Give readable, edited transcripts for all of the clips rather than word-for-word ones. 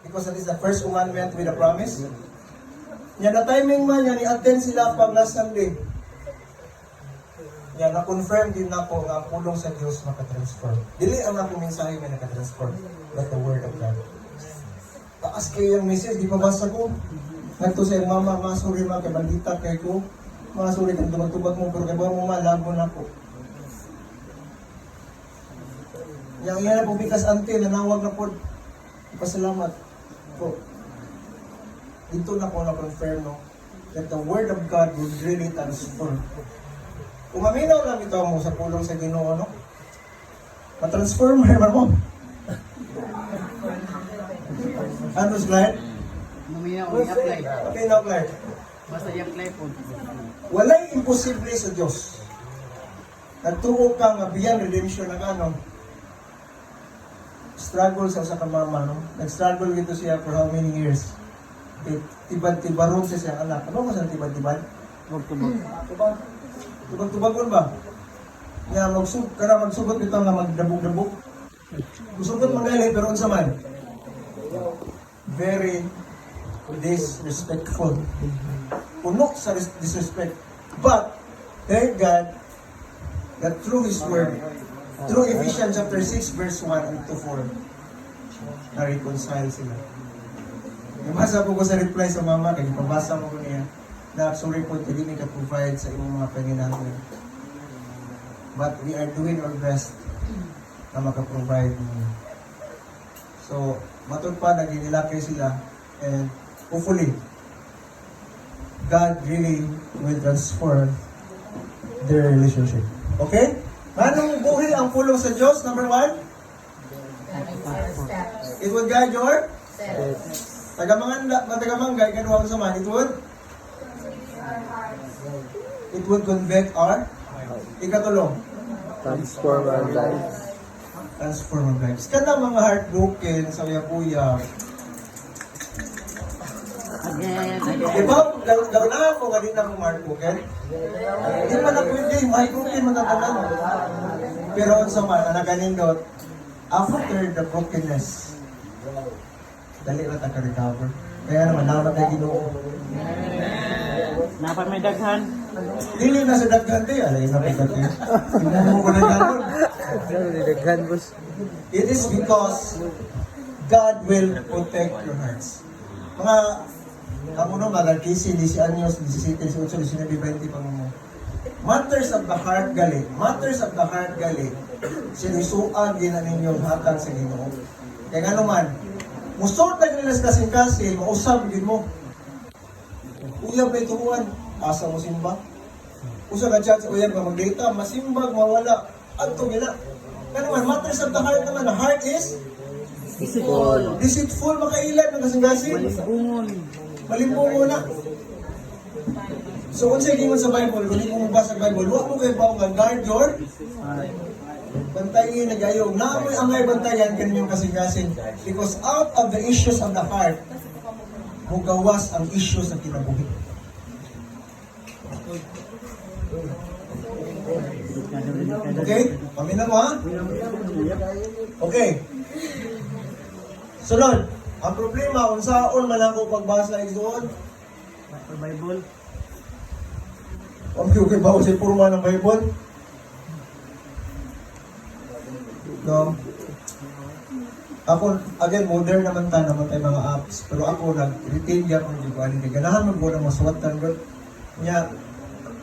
Because that is the first commandment with a promise. Yan na timing man, yan i-attend sila pag last Sunday. Yan, na-confirm din ako nga ang pulong sa Diyos makatransform. Dili ang akong mensahe nga nakatransform, but the Word of God. Taas kayo yung message, di pa basa ko. Nagto sa iyong mama, masuri mga kay bandita kay ko. Masuri kang tumagtubag mo, pero kay ba mo malabo na ko. Yang yan na po bikas ante, nanawag na po. Pasalamat po. Dito na po na-confirm, no? That the Word of God will really transform. Kung maminaw lang ito mo sa pulong sa Ginoo, no? Ma-transform mo. Ano slide? Maminaw, i-apply. Okay, na-apply. Basta i-apply po. Walay imposible sa Diyos. Nagtuo ka nga beyond redemption ng ano? Struggle sa usa ka mama, no? Nag-struggle dito siya for how many years? Tibad-tibaron siya siyang anak. Ano mo sa tibad-tibad? Tubag-tubag. Tubag-tubagon ba? Nga magsugot ito nga magdabog-dabog. Musugot magaling pero unsa man? Very disrespectful. Puno sa disrespect. But, thank God that through His Word, through Ephesians chapter 6 verse 1 and to 4, na-reconcile sila. Nabasa po ko sa reply sa mama, kaya pabasa mo ko niya, na sorry po, hindi may ka-provide sa imong mga panginahan. But we are doing our best na maka-provide mo. So, matod pa, naging-ilakay sila, and hopefully, God really will transform their relationship. Okay? Anong buhay ang pulong sa Diyos? Number 1? It will guide your Tagamanggay, kanuha ko sa man, it would convict our ikatulong. Transform our lives. Transform our lives. Kana mga heartbroken sa uya-uya. Diba, gawlaan ko nga din ako heartbroken. Hindi man na pwede, heartbroken man natanan. Pero sa man, naganindot, after the brokenness, dali na taka-recover. Kaya naman, naman tayo Ginoo. Napa may daghan. Dili na sa daghan tayo. Alay na may daghan. Tingnan mo ko na gano'n. Daghan, boss. It is because God will protect your hearts. Mga, ang uno, mga 15, 10 anyos, 17, 18, 19, 20 pang mo. Matters of the heart gali. Matters of the heart gali. Sinisuan din na ninyong hatag sa Ginoo. Kaya nga naman, musot na ginilas kasing-kasing, mausap din mo. Uyab na ituuan, asa mo simba. Usa ka chat sa uyab ka mag-data, masimbag, mawala. Anto gina. Kaya naman, matters of the heart naman, the heart is Deceitful. deceitful, makailan ng kasing-kasing. Malimbungo na. So, kung sa gingon sa Bible, kung hindi mo mabasa sa Bible, huwag mo kayo ba ang guard your bantayin na gayong. Naamoy angay bantayan kanyang kasing-kasing. Because out of the issues of the heart, mugawas ang issues sa kinabuhi. Okay? Pamina mo ha? Okay. Sunod. Ang problema, kung saan man ako pagbasa doon, Bible. okay ba ako sa purma ng Bible? No? Ako, again, modern naman tayo mga apps. Pero ako, nag-retain niya kung hindi ko alin. Ganahan mo ko na maswatan ko. Nya,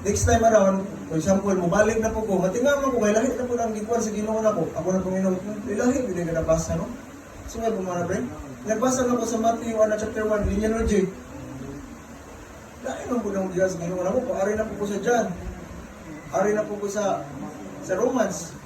next time around, for example, mabalik na po ko, matinga mo ko, may lahit na po lang gikuan sa Ginoo na ko. Ako na Panginoon, may lahit, hindi ka nabasa, no? So nga po mga friend, nagbasa na ko sa Matthew chapter 1, genealogy. Dahil nang po nang diyan sa Ginoo na ko, ari na po ko sa John. Ari na po ko sa Romans.